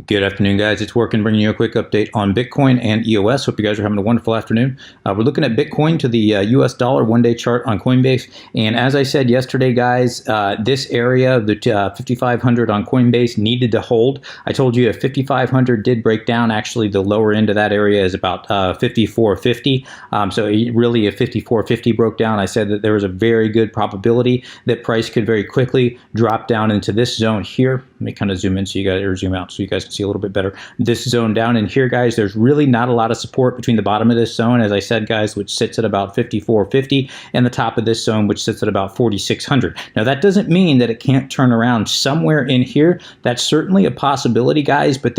Good afternoon, guys. It's Workin, bringing you a quick update on Bitcoin and EOS. Hope you guys are having a wonderful afternoon. We're looking at Bitcoin to the US dollar one-day chart on Coinbase. And as I said yesterday, guys, this area, the 5,500 on Coinbase, needed to hold. I told you if 5,500 did break down, actually the lower end of that area is about 5,450. So really if 5,450 broke down, I said that there was a very good probability that price could very quickly drop down into this zone here. Let me kind of zoom in so you guys, or zoom out so you guys can see a little bit better. This zone down in here, guys, there's really not a lot of support between the bottom of this zone, as I said, guys, which sits at about 5,450, and the top of this zone, which sits at about 4,600. Now, that doesn't mean that it can't turn around somewhere in here. That's certainly a possibility, guys, but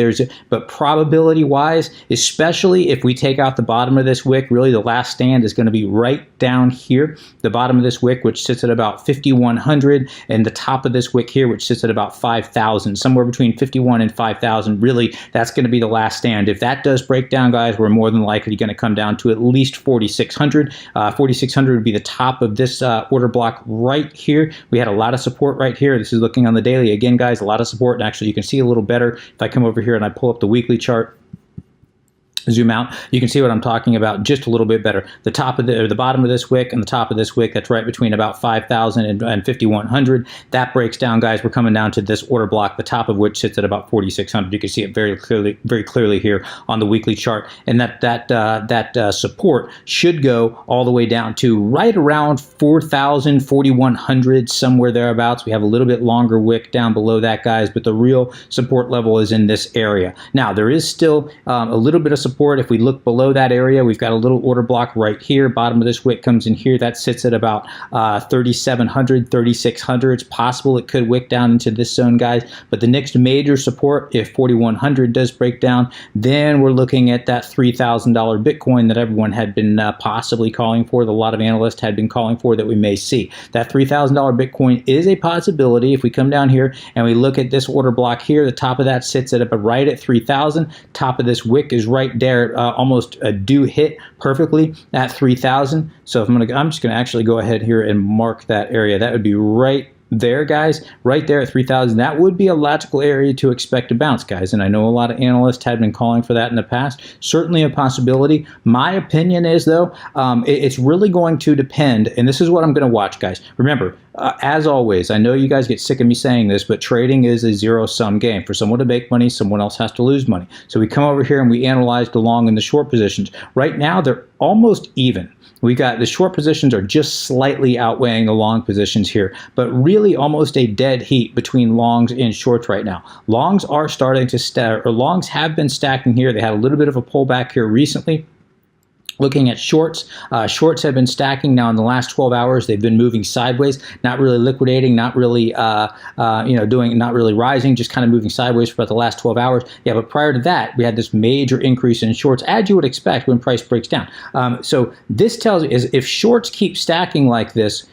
probability-wise, especially if we take out the bottom of this wick, really the last stand is going to be right down here, the bottom of this wick, which sits at about 5,100, and the top of this wick here, which sits at about 5,000. Somewhere between 51 and 5,000. Really, that's going to be the last stand. If that does break down, guys, we're more than likely going to come down to at least 4,600. 4,600 would be the top of this order block right here. We had a lot of support right here. This is looking on the daily. Again, guys, a lot of support. And actually, you can see a little better if I come over here and I pull up the weekly chart. Zoom out, you can see what I'm talking about just a little bit better. The top of the bottom of this wick and the top of this wick, that's right between about 5,000 and 5,100. That breaks down, guys. We're coming down to this order block, the top of which sits at about 4,600. You can see it very clearly here on the weekly chart. And that support should go all the way down to right around 4,000, 4,100, somewhere thereabouts. We have a little bit longer wick down below that, guys, but the real support level is in this area. Now, there is still a little bit of support. If we look below that area, we've got a little order block right here. Bottom of this wick comes in here. That sits at about 3,700, 3,600. It's possible it could wick down into this zone, guys. But the next major support, if 4,100 does break down, then we're looking at that $3,000 Bitcoin that everyone had been possibly calling for, that a lot of analysts had been calling for, that we may see. That $3,000 Bitcoin is a possibility. If we come down here and we look at this order block here, the top of that sits at right at 3,000. Top of this wick is right there, almost a do hit perfectly at 3,000. So if I'm just gonna actually go ahead here and mark that area. That would be right there, guys, right there at 3,000. That would be a logical area to expect a bounce, guys. And I know a lot of analysts had been calling for that in the past. Certainly a possibility. My opinion is, though, it's really going to depend, and this is what I'm going to watch, guys. Remember, as always, I know you guys get sick of me saying this, but trading is a zero-sum game. For someone to make money, someone else has to lose money. So we come over here and we analyze the long and the short positions. Right now, they're almost even. We got the short positions are just slightly outweighing the long positions here, but really almost a dead heat between longs and shorts right now. Longs are starting to stack, or longs have been stacking here. They had a little bit of a pullback here recently. Looking at shorts, shorts have been stacking now in the last 12 hours. They've been moving sideways, not really liquidating, not really, not really rising, just kind of moving sideways for about the last 12 hours. Yeah, but prior to that, we had this major increase in shorts, as you would expect when price breaks down. So this tells you is if shorts keep stacking like this,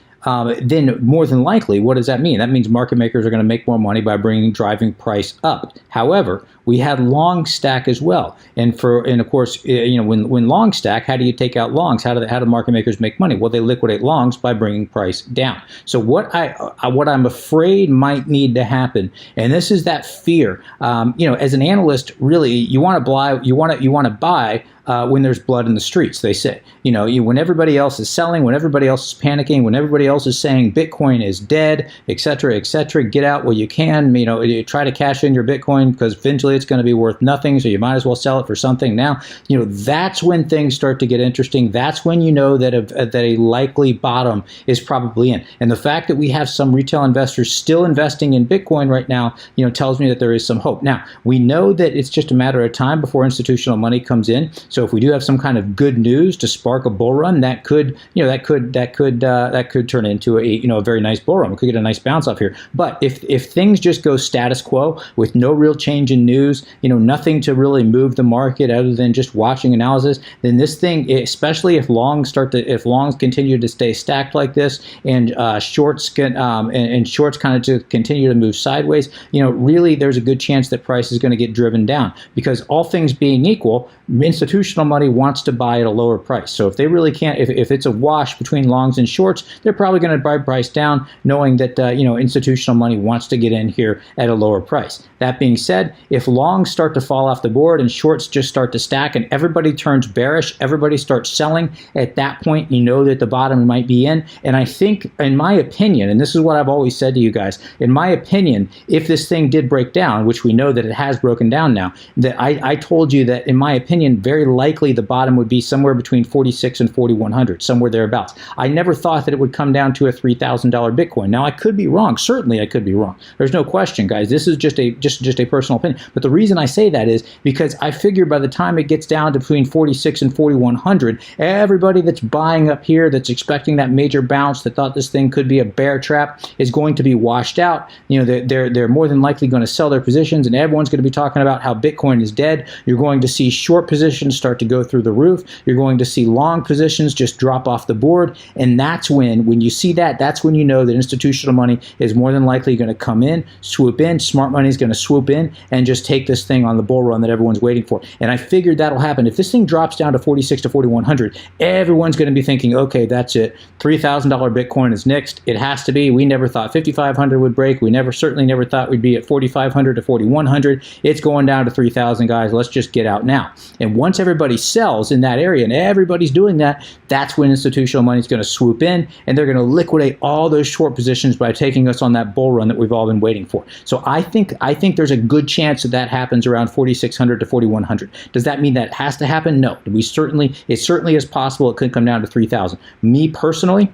then more than likely, what does that mean? That means market makers are going to make more money by driving price up. However, we had long stack as well, and of course, when long stack, how do you take out longs? How do market makers make money? Well, they liquidate longs by bringing price down. So what I'm afraid might need to happen, and this is that fear. As an analyst, really, you want to buy. When there's blood in the streets, they say. When everybody else is selling, when everybody else is panicking, when everybody else is saying Bitcoin is dead, etc., get out while you can. You try to cash in your Bitcoin because eventually it's going to be worth nothing, so you might as well sell it for something now. That's when things start to get interesting. That's when you know that a likely bottom is probably in. And the fact that we have some retail investors still investing in Bitcoin right now, tells me that there is some hope. Now, we know that it's just a matter of time before institutional money comes in. So if we do have some kind of good news to spark a bull run, that could turn into a very nice bull run. We could get a nice bounce off here. But if things just go status quo with no real change in news, nothing to really move the market other than just watching analysis, then this thing, especially if longs continue to stay stacked like this, and shorts kind of to continue to move sideways, really there's a good chance that price is going to get driven down, because all things being equal, institutional money wants to buy at a lower price. So if they really can't, if it's a wash between longs and shorts, they're probably probably going to buy price down, knowing that institutional money wants to get in here at a lower price. That being said, if longs start to fall off the board and shorts just start to stack and everybody turns bearish, everybody starts selling, at that point you know that the bottom might be in. And I think, in my opinion, and this is what I've always said to you guys, in my opinion, if this thing did break down, which we know that it has broken down now, that I told you that in my opinion, very likely the bottom would be somewhere between 46 and 4100, somewhere thereabouts. I never thought that it would come down to a $3,000 Bitcoin. Now I could be wrong. Certainly I could be wrong. There's no question, guys. This is just a personal opinion. But the reason I say that is because I figure by the time it gets down to between 46 and 4100, everybody that's buying up here, that's expecting that major bounce, that thought this thing could be a bear trap, is going to be washed out. They're more than likely going to sell their positions, and everyone's going to be talking about how Bitcoin is dead. You're going to see short positions start to go through the roof. You're going to see long positions just drop off the board, and that's when you see that, that's when you know that institutional money is more than likely going to come in, swoop in. Smart money is going to swoop in and just take this thing on the bull run that everyone's waiting for. And I figured that'll happen. If this thing drops down to 46 to 4100, everyone's going to be thinking, okay, that's it. $3,000 Bitcoin is next. It has to be. We never thought 5,500 would break. We certainly never thought we'd be at 4,500 to 4,100. It's going down to 3,000, guys. Let's just get out now. And once everybody sells in that area, and everybody's doing that, that's when institutional money is going to swoop in, and they're going to liquidate all those short positions by taking us on that bull run that we've all been waiting for. So I think there's a good chance that happens around 4,600 to 4,100. Does that mean that it has to happen? No. It certainly is possible it could come down to 3,000. Me personally,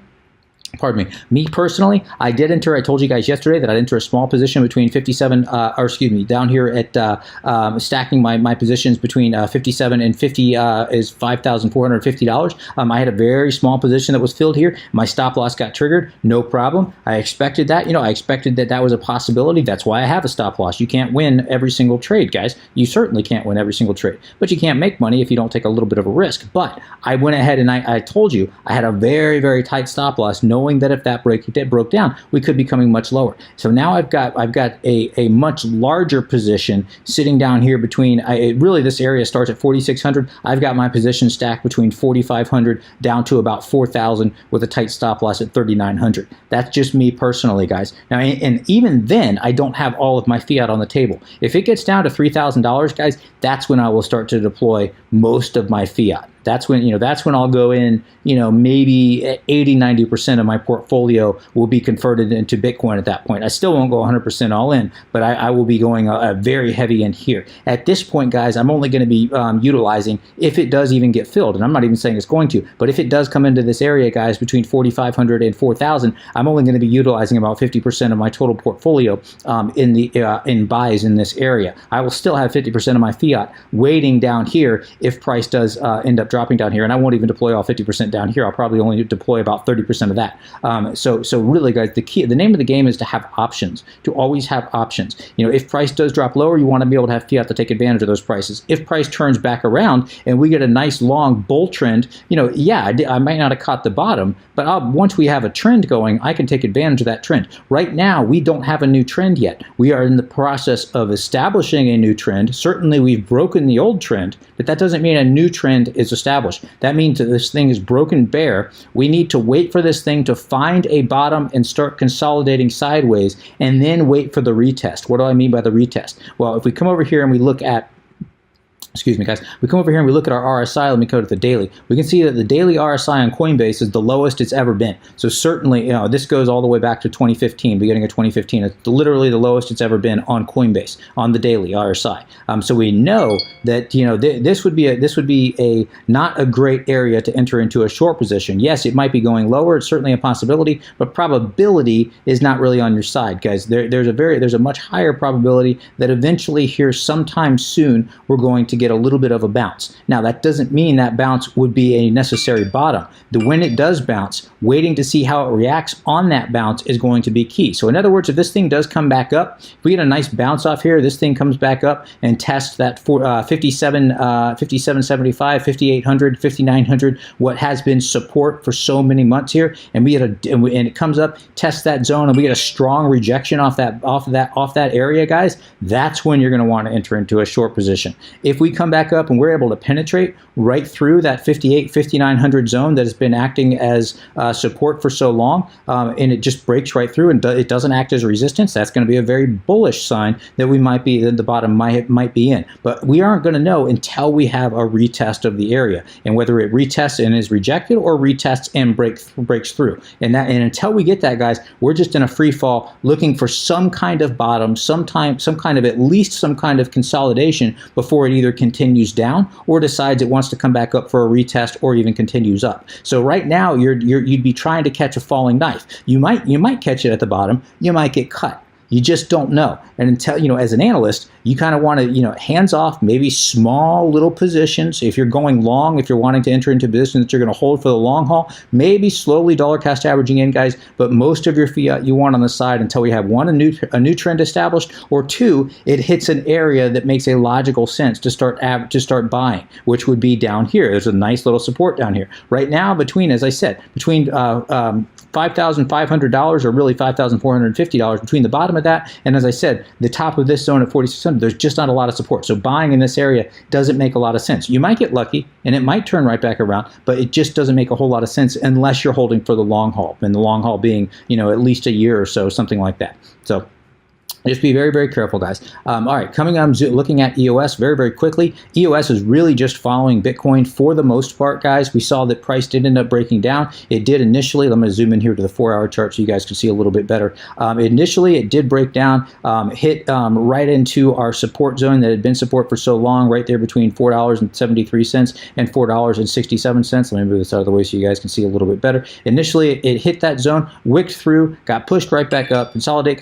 I did enter, I told you guys yesterday that I'd enter a small position between 57, down here at stacking my positions between 57 and 50 is $5,450. I had a very small position that was filled here. My stop loss got triggered, no problem. I expected that, I expected that was a possibility. That's why I have a stop loss. You can't win every single trade, guys. You certainly can't win every single trade, but you can't make money if you don't take a little bit of a risk. But I went ahead and I told you I had a very, very tight stop loss, knowing that if that broke down, we could be coming much lower. So now I've got a much larger position sitting down here between, really this area starts at 4,600. I've got my position stacked between 4,500 down to about 4,000 with a tight stop loss at 3,900. That's just me personally, guys. Now, and even then, I don't have all of my fiat on the table. If it gets down to $3,000, guys, that's when I will start to deploy most of my fiat. That's when I'll go in, maybe 80-90% of my portfolio will be converted into Bitcoin at that point. I still won't go 100% all in, but I will be going very heavy in here. At this point, guys, I'm only going to be utilizing, if it does even get filled, and I'm not even saying it's going to, but if it does come into this area, guys, between 4,500 and 4,000, I'm only going to be utilizing about 50% of my total portfolio in buys in this area. I will still have 50% of my fiat waiting down here if price does end up dropping down here, and I won't even deploy all 50% down here. I'll probably only deploy about 30% of that. So really, guys, the name of the game is to have options, to always have options. If price does drop lower, you want to be able to have fiat to take advantage of those prices. If price turns back around and we get a nice long bull trend, I might not have caught the bottom, but once we have a trend going, I can take advantage of that trend. Right now, we don't have a new trend yet. We are in the process of establishing a new trend. Certainly, we've broken the old trend, but that doesn't mean a new trend is established. That means that this thing is broken bare. We need to wait for this thing to find a bottom and start consolidating sideways, and then wait for the retest. What do I mean by the retest? Well, if we come over here and we look at excuse me, guys. We come over here and we look at our RSI. Let me go to the daily. We can see that the daily RSI on Coinbase is the lowest it's ever been. So certainly, this goes all the way back to 2015, beginning of 2015. It's literally the lowest it's ever been on Coinbase on the daily RSI. So we know that this would be a not a great area to enter into a short position. Yes, it might be going lower. It's certainly a possibility, but probability is not really on your side, guys. There's a much higher probability that eventually here sometime soon we're going to get a little bit of a bounce. Now, that doesn't mean that bounce would be a necessary bottom. When it does bounce, waiting to see how it reacts on that bounce is going to be key. So in other words, if this thing does come back up, if we get a nice bounce off here, this thing comes back up and tests that 5775, 5800, 5900, what has been support for so many months here, and it comes up, tests that zone, and we get a strong rejection off that area, guys, that's when you're going to want to enter into a short position. If we come back up and we're able to penetrate right through that 58,900 zone that has been acting as support for so long, and it just breaks right through and it doesn't act as resistance, that's going to be a very bullish sign that we might be, that the bottom might be in. But we aren't going to know until we have a retest of the area, and whether it retests and is rejected or retests and breaks through. And until we get that, guys, we're just in a free fall looking for some kind of bottom, at least some kind of consolidation before it either continues down or decides it wants to come back up for a retest or even continues up. So right now you'd be trying to catch a falling knife. You might catch it at the bottom, you might get cut. You just don't know. And until, as an analyst, you kind of want to, hands off, maybe small little positions. If you're going long, if you're wanting to enter into a position that you're going to hold for the long haul, maybe slowly dollar cost averaging in, guys, but most of your fiat you want on the side until we have one, a new trend established, or two, it hits an area that makes a logical sense to start buying, which would be down here. There's a nice little support down here. Right now, as I said, between $5,500 or really $5,450 between the bottom of that and, as I said, the top of this zone at 4,600, there's just not a lot of support. So buying in this area doesn't make a lot of sense. You might get lucky and it might turn right back around, but it just doesn't make a whole lot of sense unless you're holding for the long haul, and the long haul being, at least a year or so, something like that. So just be very, very careful, guys. All right, coming on, looking at EOS very, very quickly. EOS is really just following Bitcoin for the most part, guys. We saw that price did end up breaking down. It did initially. I'm going to zoom in here to the 4-hour chart so you guys can see a little bit better. Initially, it did break down, hit right into our support zone that had been support for so long, right there between $4.73 and $4.67. Let me move this out of the way so you guys can see a little bit better. Initially, it hit that zone, wicked through, got pushed right back up, consolidate,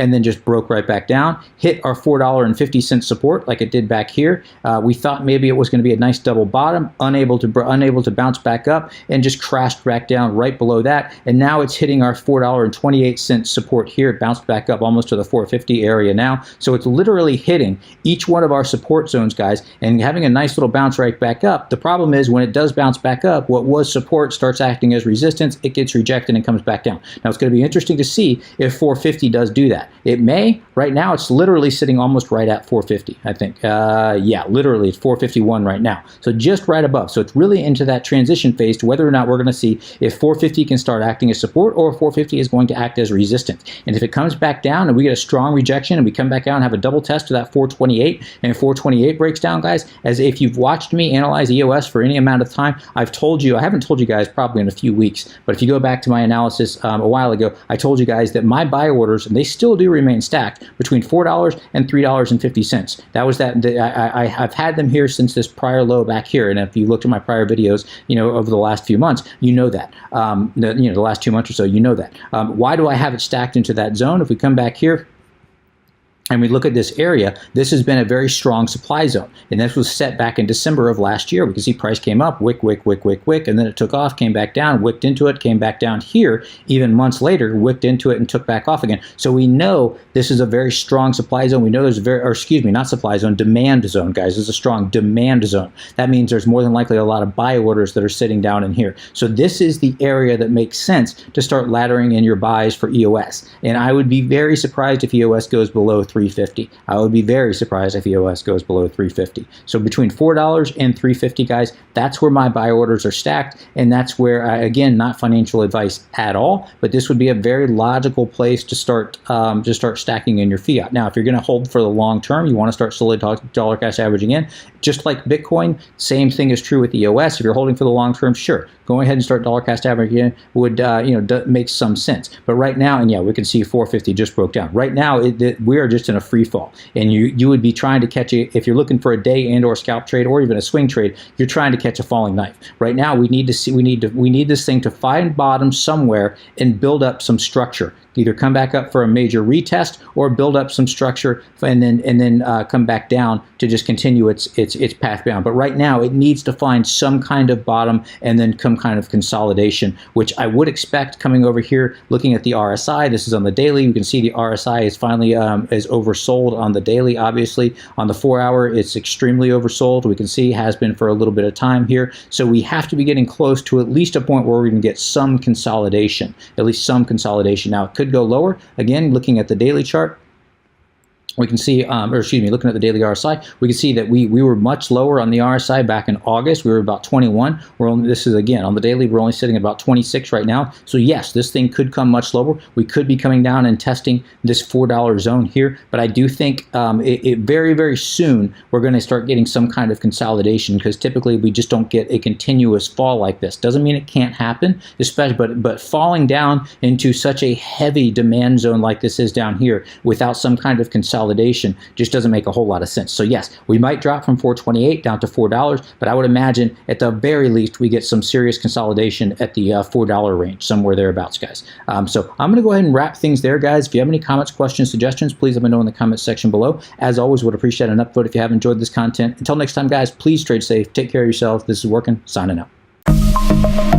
and then just broke right back down, hit our $4.50 support like it did back here. We thought maybe it was going to be a nice double bottom, unable to bounce back up, and just crashed back down right below that. And now it's hitting our $4.28 support here. It bounced back up almost to the 450 area now. So it's literally hitting each one of our support zones, guys, and having a nice little bounce right back up. The problem is when it does bounce back up, what was support starts acting as resistance. It gets rejected and comes back down. Now it's going to be interesting to see if 450 does do that. It may. Right now, it's literally sitting almost right at 450, I think. Yeah, literally, it's 451 right now. So just right above. So it's really into that transition phase to whether or not we're going to see if 450 can start acting as support or if 450 is going to act as resistance. And if it comes back down and we get a strong rejection and we come back out and have a double test to that 428, and 428 breaks down, guys, as if you've watched me analyze EOS for any amount of time, I've told you, I haven't told you guys probably in a few weeks, but if you go back to my analysis a while ago, I told you guys that my buy orders, and they still do remain stacked, between $4 and $3.50. That was that. I've had them here since this prior low back here, and if you looked at my prior videos, over the last few months, you know that. The last 2 months or so, you know that. Why do I have it stacked into that zone? If we come back here and we look at this area, this has been a very strong supply zone. And this was set back in December of last year. We can see price came up, wick, and then it took off, came back down, wicked into it, came back down here, even months later, wicked into it and took back off again. So we know this is a very strong supply zone. We know there's not supply zone, demand zone, guys. There's a strong demand zone. That means there's more than likely a lot of buy orders that are sitting down in here. So this is the area that makes sense to start laddering in your buys for EOS. And I would be very surprised if EOS goes below 350. I would be very surprised if EOS goes below 350. So between $4 and 350, guys, that's where my buy orders are stacked, and that's where, again, not financial advice at all, but this would be a very logical place to start stacking in your fiat. Now, if you're going to hold for the long term, you want to start slowly dollar cost averaging in, just like Bitcoin. Same thing is true with EOS. If you're holding for the long term, sure, go ahead and start dollar cost averaging in would make some sense. But right now, and yeah, we can see 450 just broke down. Right now, we are just in a free fall, and you would be trying to catch it if you're looking for a day and or scalp trade or even a swing trade. You're trying to catch a falling knife. Right now, we need this thing to find bottom somewhere and build up some structure. Either come back up for a major retest or build up some structure and then come back down to just continue its path down. But right now, it needs to find some kind of bottom and then some kind of consolidation, which I would expect coming over here. Looking at the RSI, this is on the daily. You can see the RSI is finally is oversold on the daily. Obviously, on the 4-hour, it's extremely oversold. We can see has been for a little bit of time here. So we have to be getting close to at least a point where we're going to get some consolidation, at least some consolidation. Now, it could go lower. Again, looking at the daily chart, we can see, or excuse me, looking at the daily RSI, we can see that we were much lower on the RSI back in August. We were about 21. This is again on the daily. We're only sitting at about 26 right now. So yes, this thing could come much lower. We could be coming down and testing this $4 zone here. But I do think very, very soon we're going to start getting some kind of consolidation, because typically we just don't get a continuous fall like this. Doesn't mean it can't happen, especially but falling down into such a heavy demand zone like this is down here without some kind of consolidation just doesn't make a whole lot of sense. So yes, we might drop from 428 down to $4, but I would imagine at the very least we get some serious consolidation at the $4 range, somewhere thereabouts, guys. So I'm going to go ahead and wrap things there, guys. If you have any comments, questions, suggestions, please let me know in the comments section below. As always, would appreciate an upvote if you have enjoyed this content. Until next time, guys, please trade safe. Take care of yourself. This is Workin, signing out.